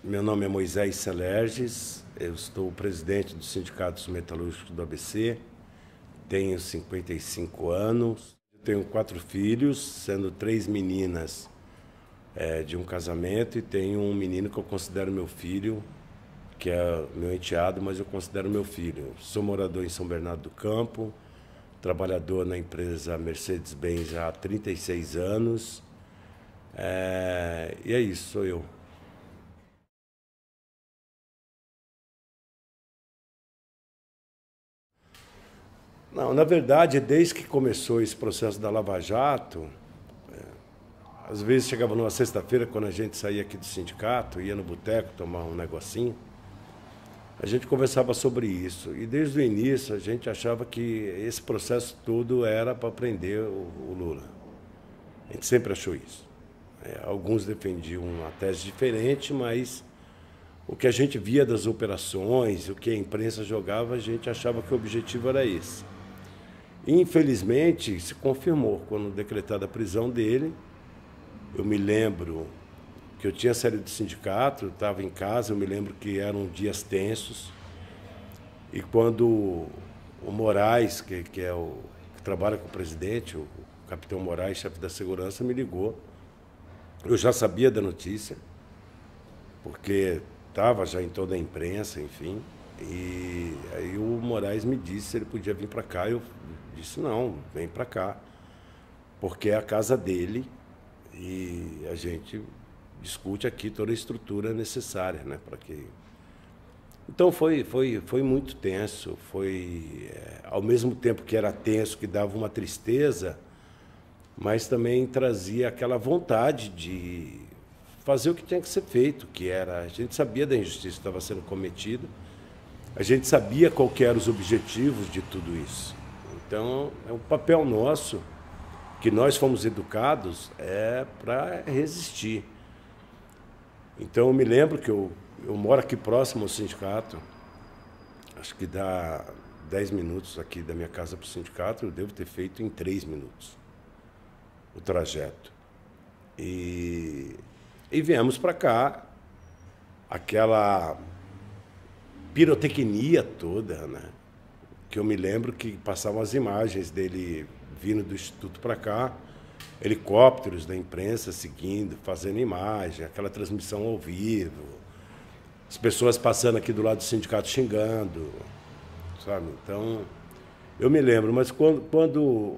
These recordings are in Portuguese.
Meu nome é Moisés Celerges, eu estou presidente do Sindicato dos Metalúrgicos do ABC, tenho 55 anos, tenho 4 filhos, sendo 3 meninas de um casamento, e tenho um menino que eu considero meu filho, que é meu enteado, mas eu considero meu filho. Sou morador em São Bernardo do Campo, trabalhador na empresa Mercedes-Benz há 36 anos, e é isso, sou eu. Não, na verdade, desde que começou esse processo da Lava Jato, às vezes chegava numa sexta-feira, quando a gente saía aqui do sindicato, ia no boteco tomar um negocinho, a gente conversava sobre isso. E desde o início a gente achava que esse processo todo era para prender o Lula. A gente sempre achou isso. Alguns defendiam uma tese diferente, mas o que a gente via das operações, o que a imprensa jogava, a gente achava que o objetivo era esse. Infelizmente, se confirmou quando decretada a prisão dele. Eu me lembro que eu tinha saído do sindicato, estava em casa, eu me lembro que eram dias tensos. E quando o Moraes, que trabalha com o presidente, o capitão Moraes, chefe da segurança, me ligou, eu já sabia da notícia, porque estava já em toda a imprensa, enfim. E aí o Moraes me disse se ele podia vir para cá. Eu disse, não, vem para cá, porque é a casa dele e a gente discute aqui toda a estrutura necessária, né, para que... Então foi muito tenso, ao mesmo tempo que era tenso, que dava uma tristeza, mas também trazia aquela vontade de fazer o que tinha que ser feito, que era, a gente sabia da injustiça que estava sendo cometida, a gente sabia qual que eram os objetivos de tudo isso. Então, é um papel nosso, que nós fomos educados, para resistir. Então, eu me lembro que eu moro aqui próximo ao sindicato, acho que dá 10 minutos aqui da minha casa para o sindicato, eu devo ter feito em 3 minutos o trajeto. E viemos para cá, aquela pirotecnia toda, né? Que eu me lembro que passavam as imagens dele vindo do Instituto para cá, helicópteros da imprensa seguindo, fazendo imagem, aquela transmissão ao vivo, as pessoas passando aqui do lado do sindicato xingando, sabe? Então, eu me lembro, mas quando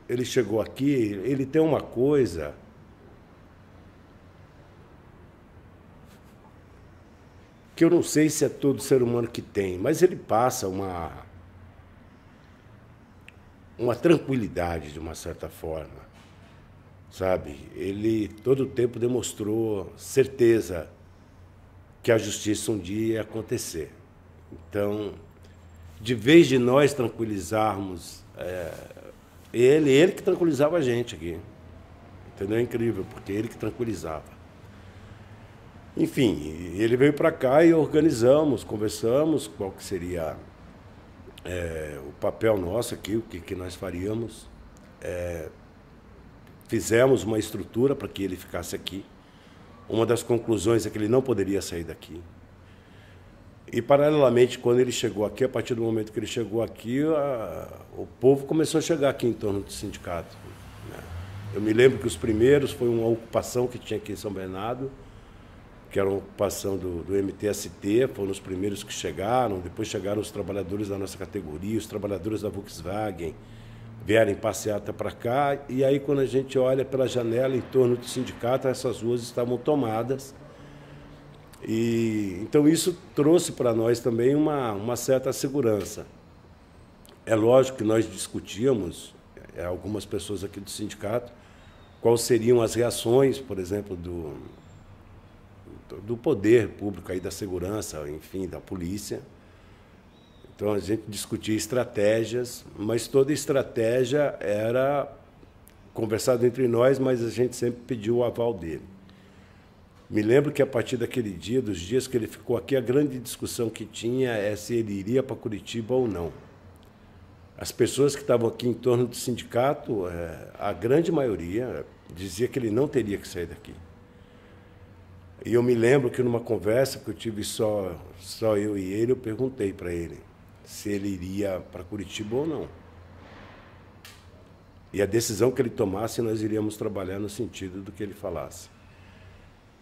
ele chegou aqui, ele tem uma coisa que eu não sei se é todo ser humano que tem, mas ele passa uma tranquilidade, de uma certa forma, sabe? Ele todo o tempo demonstrou certeza que a justiça um dia ia acontecer. Então, de vez de nós tranquilizarmos, ele que tranquilizava a gente aqui. Entendeu? É incrível, porque ele que tranquilizava. Enfim, ele veio para cá e organizamos, conversamos qual que seria o papel nosso aqui, o que nós faríamos. Fizemos uma estrutura para que ele ficasse aqui. Uma das conclusões é que ele não poderia sair daqui. E, paralelamente, quando ele chegou aqui, a partir do momento que ele chegou aqui, o povo começou a chegar aqui em torno do sindicato, né? Eu me lembro que os primeiros foi uma ocupação que tinha aqui em São Bernardo, que era uma ocupação do MTST, foram os primeiros que chegaram. Depois chegaram os trabalhadores da nossa categoria, os trabalhadores da Volkswagen, vieram em passeata para cá, e aí quando a gente olha pela janela em torno do sindicato, essas ruas estavam tomadas. E então isso trouxe para nós também uma certa segurança. É lógico que nós discutíamos, algumas pessoas aqui do sindicato, quais seriam as reações, por exemplo, do poder público aí, da segurança, enfim, da polícia. Então a gente discutia estratégias, mas toda estratégia era conversada entre nós, mas a gente sempre pediu o aval dele. Me lembro que a partir daquele dia, dos dias que ele ficou aqui, a grande discussão que tinha é se ele iria para Curitiba ou não. As pessoas que estavam aqui em torno do sindicato, a grande maioria, dizia que ele não teria que sair daqui. E eu me lembro que numa conversa que eu tive só eu e ele, eu perguntei para ele se ele iria para Curitiba ou não. E a decisão que ele tomasse, nós iríamos trabalhar no sentido do que ele falasse.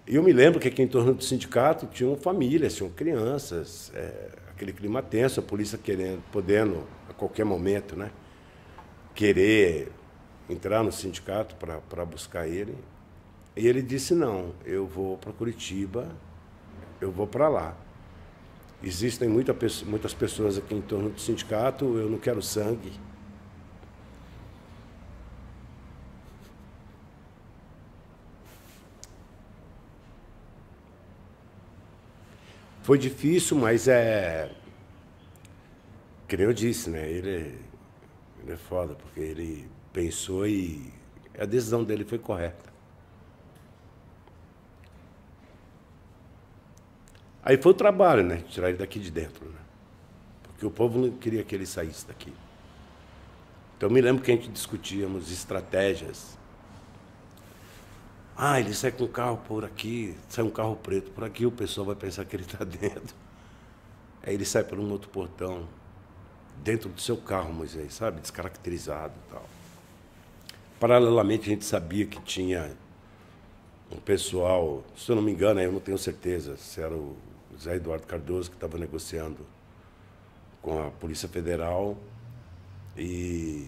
E eu me lembro que aqui em torno do sindicato tinham famílias, tinham crianças, aquele clima tenso, a polícia podendo, a qualquer momento, né, querer entrar no sindicato para buscar ele. E ele disse, não, eu vou para Curitiba, eu vou para lá. Existem muitas pessoas aqui em torno do sindicato, eu não quero sangue. Foi difícil, mas que nem eu disse, né? Ele é foda, porque ele pensou e a decisão dele foi correta. Aí foi o trabalho, né? Tirar ele daqui de dentro, né? Porque o povo não queria que ele saísse daqui. Então eu me lembro que a gente discutíamos estratégias. Ah, ele sai com um carro por aqui, sai um carro preto por aqui, o pessoal vai pensar que ele está dentro. Aí ele sai por um outro portão, dentro do seu carro, Moisés, sabe? Descaracterizado e tal. Paralelamente, a gente sabia que tinha um pessoal, se eu não me engano, eu não tenho certeza, se era o Zé Eduardo Cardoso que estava negociando com a Polícia Federal. E,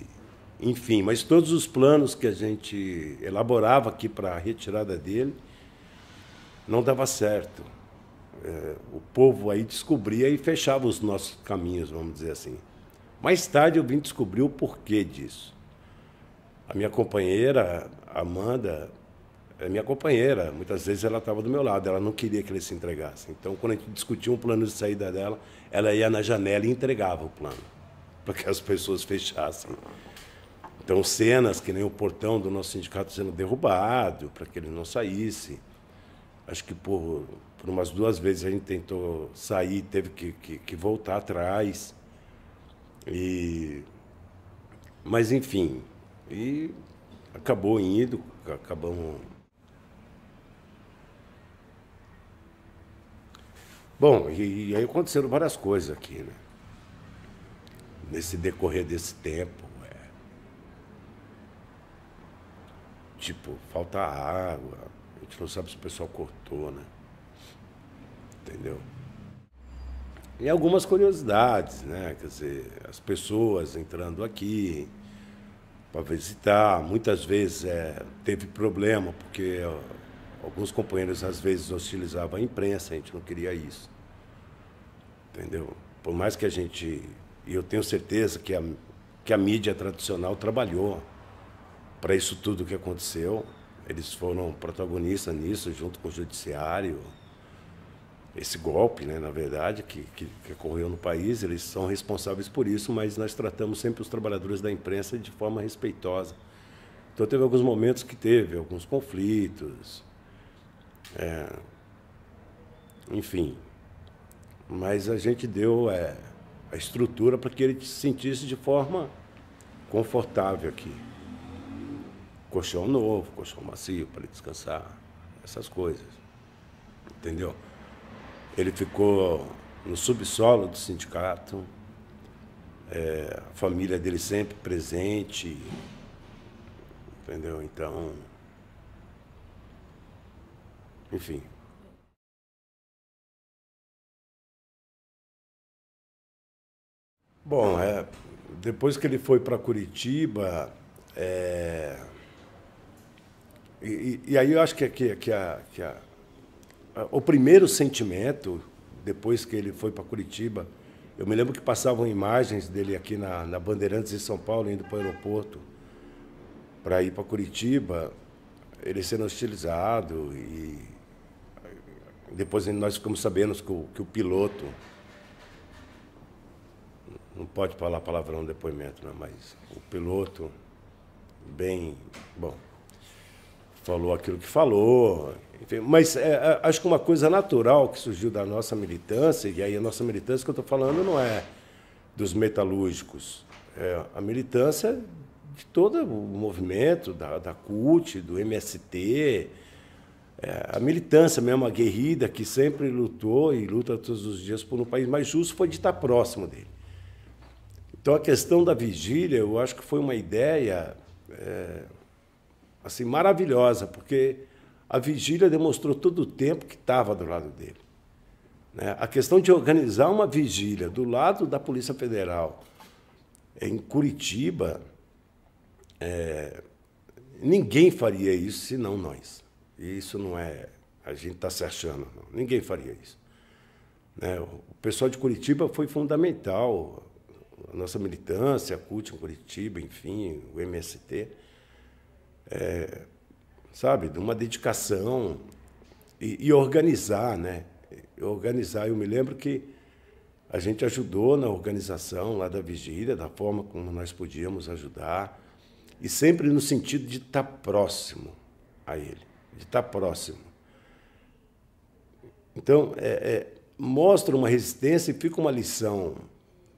enfim, mas todos os planos que a gente elaborava aqui para a retirada dele não dava certo. O povo aí descobria e fechava os nossos caminhos, vamos dizer assim. Mais tarde eu vim descobrir o porquê disso. A minha companheira, Amanda, é minha companheira. Muitas vezes ela estava do meu lado, ela não queria que ele se entregasse. Então, quando a gente discutia um plano de saída dela, ela ia na janela e entregava o plano, para que as pessoas fechassem. Então, cenas que nem o portão do nosso sindicato sendo derrubado, para que ele não saísse. Acho que por umas 2 vezes a gente tentou sair, teve que voltar atrás. Mas, enfim, e acabou indo, acabamos... Bom, e aí aconteceram várias coisas aqui, né? Nesse decorrer desse tempo. Tipo, falta água, a gente não sabe se o pessoal cortou, né? Entendeu? E algumas curiosidades, né? Quer dizer, as pessoas entrando aqui para visitar, muitas vezes teve problema, porque alguns companheiros às vezes hostilizavam a imprensa, a gente não queria isso. Entendeu? Por mais que a gente... E eu tenho certeza que a mídia tradicional trabalhou para isso tudo que aconteceu. Eles foram protagonistas nisso, junto com o judiciário. Esse golpe, né, na verdade, que ocorreu no país, eles são responsáveis por isso, mas nós tratamos sempre os trabalhadores da imprensa de forma respeitosa. Então, teve alguns momentos que teve alguns conflitos, enfim. Mas a gente deu a estrutura para que ele se sentisse de forma confortável aqui. Colchão novo, colchão macio para ele descansar, essas coisas. Entendeu? Ele ficou no subsolo do sindicato, a família dele sempre presente, entendeu? Então, enfim. Bom, depois que ele foi para Curitiba, e aí eu acho que o primeiro sentimento, depois que ele foi para Curitiba, eu me lembro que passavam imagens dele aqui na Bandeirantes em São Paulo, indo para o aeroporto para ir para Curitiba, ele sendo hostilizado, e depois nós ficamos sabendo que o piloto, não pode falar palavrão no depoimento, né? Mas o piloto, falou aquilo que falou. Enfim, mas acho que uma coisa natural que surgiu da nossa militância, e aí a nossa militância que eu estou falando não é dos metalúrgicos, é a militância de todo o movimento, da CUT, do MST, A militância mesmo, aguerrida, que sempre lutou e luta todos os dias por um país mais justo, foi de estar próximo dele. Então, a questão da vigília, eu acho que foi uma ideia assim, maravilhosa, porque a vigília demonstrou todo o tempo que estava do lado dele. Né? A questão de organizar uma vigília do lado da Polícia Federal em Curitiba, ninguém faria isso senão nós. E isso não é... A gente está se achando, não. Ninguém faria isso. Né? O pessoal de Curitiba foi fundamental. A nossa militância, a CUT em Curitiba, enfim, o MST, sabe, de uma dedicação e organizar, né? Organizar. Eu me lembro que a gente ajudou na organização lá da vigília, da forma como nós podíamos ajudar, e sempre no sentido de estar próximo a ele, de estar próximo. Então, mostra uma resistência e fica uma lição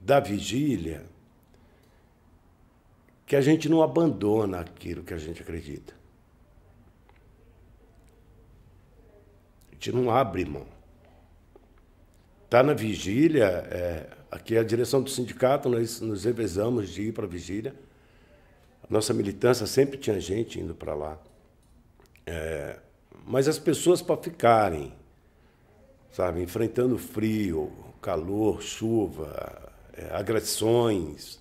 da vigília que a gente não abandona aquilo que a gente acredita. A gente não abre mão. Está na vigília, aqui a direção do sindicato, nós nos revezamos de ir para a vigília. A nossa militância sempre tinha gente indo para lá. Mas as pessoas para ficarem, sabe, enfrentando frio, calor, chuva, agressões,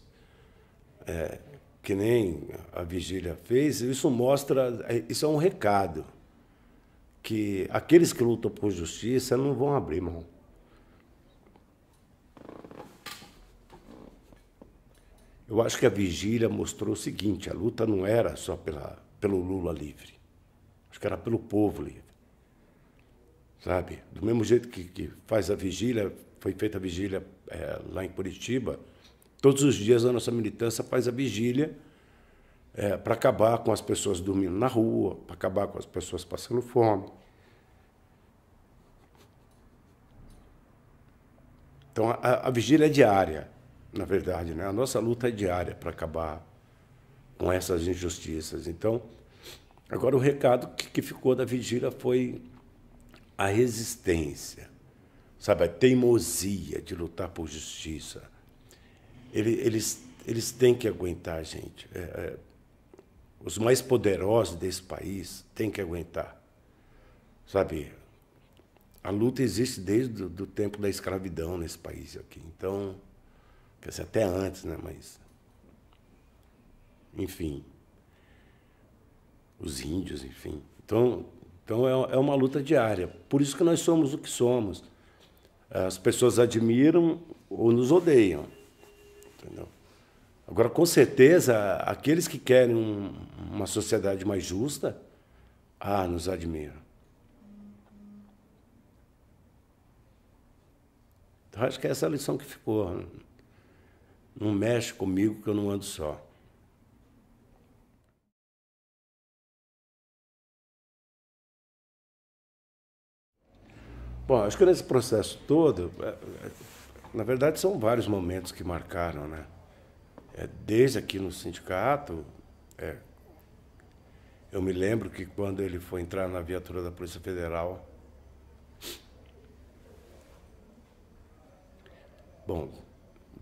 que nem a vigília fez, isso mostra, isso é um recado, que aqueles que lutam por justiça não vão abrir mão. Eu acho que a vigília mostrou o seguinte: a luta não era só pelo Lula livre, acho que era pelo povo livre. Sabe? Do mesmo jeito que faz a vigília, foi feita a vigília lá em Curitiba, todos os dias a nossa militância faz a vigília para acabar com as pessoas dormindo na rua, para acabar com as pessoas passando fome. Então, a vigília é diária, na verdade, né? A nossa luta é diária para acabar com essas injustiças. Então, agora o recado que ficou da vigília foi a resistência, sabe, a teimosia de lutar por justiça. Eles têm que aguentar a gente. Os mais poderosos desse país têm que aguentar. Sabe, a luta existe desde o tempo da escravidão nesse país aqui. Então, quer dizer, até antes, né? Mas, enfim, os índios, enfim. Então é uma luta diária. Por isso que nós somos o que somos. As pessoas admiram ou nos odeiam. Entendeu? Agora, com certeza, aqueles que querem uma sociedade mais justa, nos admiram. Então, acho que é essa a lição que ficou. Não mexe comigo que eu não ando só. Bom, acho que nesse processo todo, na verdade, são vários momentos que marcaram, né? Desde aqui no sindicato, eu me lembro que quando ele foi entrar na viatura da Polícia Federal, bom,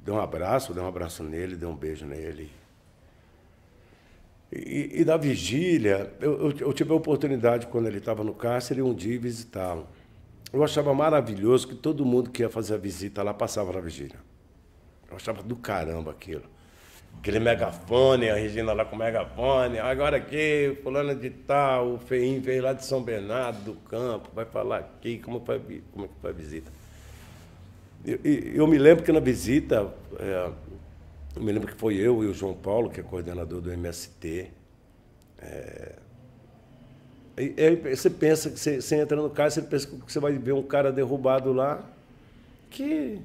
dei um abraço nele, dei um beijo nele. E da vigília, eu tive a oportunidade, quando ele estava no cárcere, um dia visitá-lo. Eu achava maravilhoso que todo mundo que ia fazer a visita lá passava na vigília. Eu achava do caramba aquilo. Aquele megafone, a Regina lá com megafone. Agora aqui, fulano de tal, o Feim veio lá de São Bernardo do Campo, vai falar aqui como é que foi a visita. Eu me lembro que na visita, eu me lembro que foi eu e o João Paulo, que é coordenador do MST. Você pensa que você entra no cárcere, você pensa que você vai ver um cara derrubado lá, que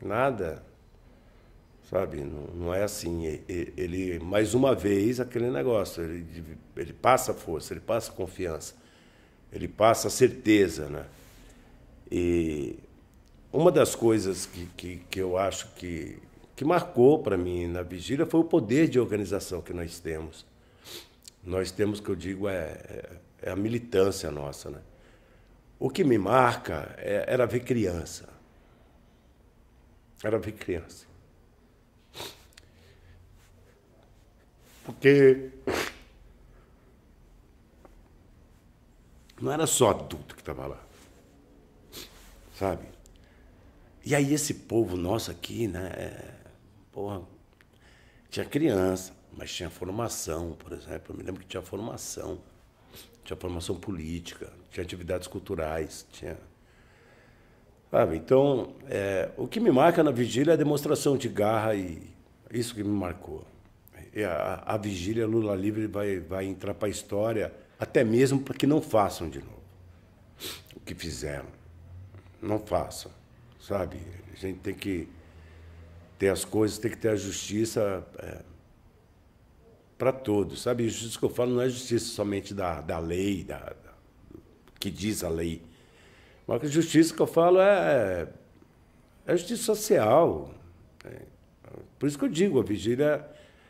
nada, sabe? Não é assim. Ele, mais uma vez, aquele negócio, ele passa força, ele passa confiança, ele passa certeza, né? E uma das coisas que eu acho que marcou para mim na vigília foi o poder de organização que nós temos. Nós temos, que eu digo, é a militância nossa, né? O que me marca era ver criança. Era ver criança. Porque não era só adulto que estava lá, sabe? E aí esse povo nosso aqui, né? Porra, tinha criança, mas tinha formação, por exemplo. Eu me lembro que tinha formação política, tinha atividades culturais, tinha... Sabe? Então, o que me marca na vigília é a demonstração de garra e isso que me marcou. E a vigília Lula Livre vai entrar para a história, até mesmo para que não façam de novo o que fizeram. Não façam, sabe? A gente tem que ter as coisas, tem que ter a justiça para todos, sabe? A justiça que eu falo não é justiça somente da lei, que diz a lei. Mas a justiça que eu falo é justiça social. Por isso que eu digo, a vigília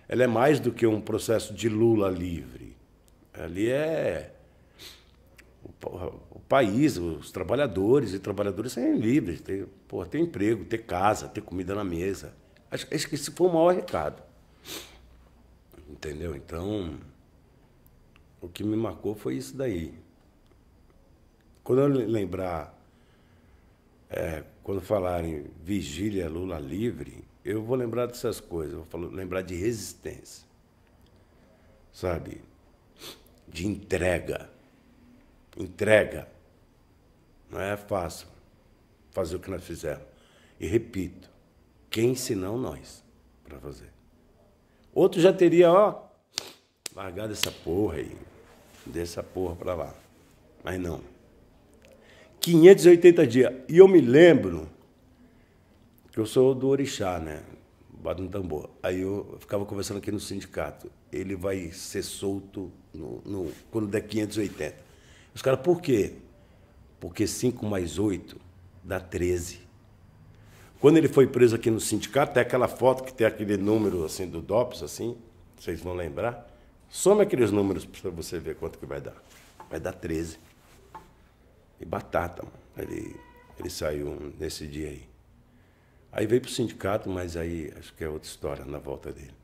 ela é mais do que um processo de Lula livre. Ali é o país, os trabalhadores e trabalhadoras serem livres, ter emprego, ter casa, ter comida na mesa. Acho que esse foi o maior recado. Entendeu? Então, o que me marcou foi isso daí. Quando eu lembrar, quando falarem vigília Lula livre, eu vou lembrar dessas coisas, eu vou lembrar de resistência, sabe? De entrega. Entrega. Não é fácil fazer o que nós fizemos. E repito, quem senão nós para fazer? Outro já teria, largado essa porra aí, dessa porra para lá. Mas não. 580 dias. E eu me lembro que eu sou do Orixá, né? Bato no tambor. Aí eu ficava conversando aqui no sindicato. Ele vai ser solto quando der 580. Os caras, por quê? Porque 5 mais 8 dá 13. Quando ele foi preso aqui no sindicato, tem aquela foto que tem aquele número assim do DOPS, assim, vocês vão lembrar. Some aqueles números para você ver quanto que vai dar. Vai dar 13. E batata, mano. Ele saiu nesse dia aí. Aí veio para o sindicato, mas aí acho que é outra história na volta dele.